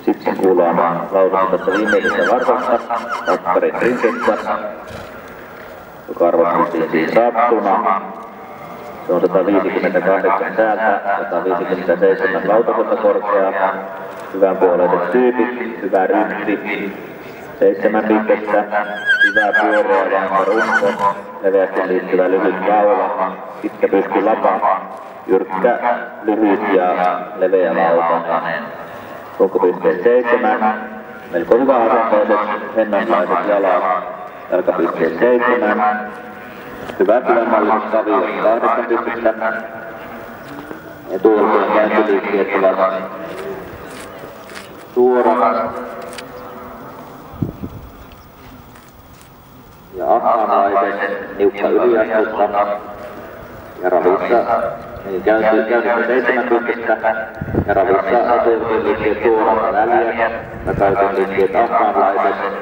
Sitten kuullaan laulun tästä viimeisestä vartasta, Tappari Prinsessa, joka arvostettiin siis Rattuna. Se on 158 säältä, 157 lautaselta korkea, hyvänpuoleiset tyypit, hyvä ryhti, 7 pistettä, hyvä pyöreä vankka runko, leveästi liittyvä lyhyt laula, pitkä pysty lapa, jyrkkä, lyhyt ja leveä lautanen. Runkopisteet 7, melko hyvä asenteiset, hennanlaiset jalat, jalkapisteet 7, hyvä työmallisuus kavio 8 pistettä. Etujalkojen käyttöliikkeet ovat suorat ja ahtaanlaiset, niukka yliastusta ja ravissa käynnissä 7 pistettä ja ravissa etujalkojen liikkeet suorat ja väliä ja käytön liikkeet ahtaanlaiset.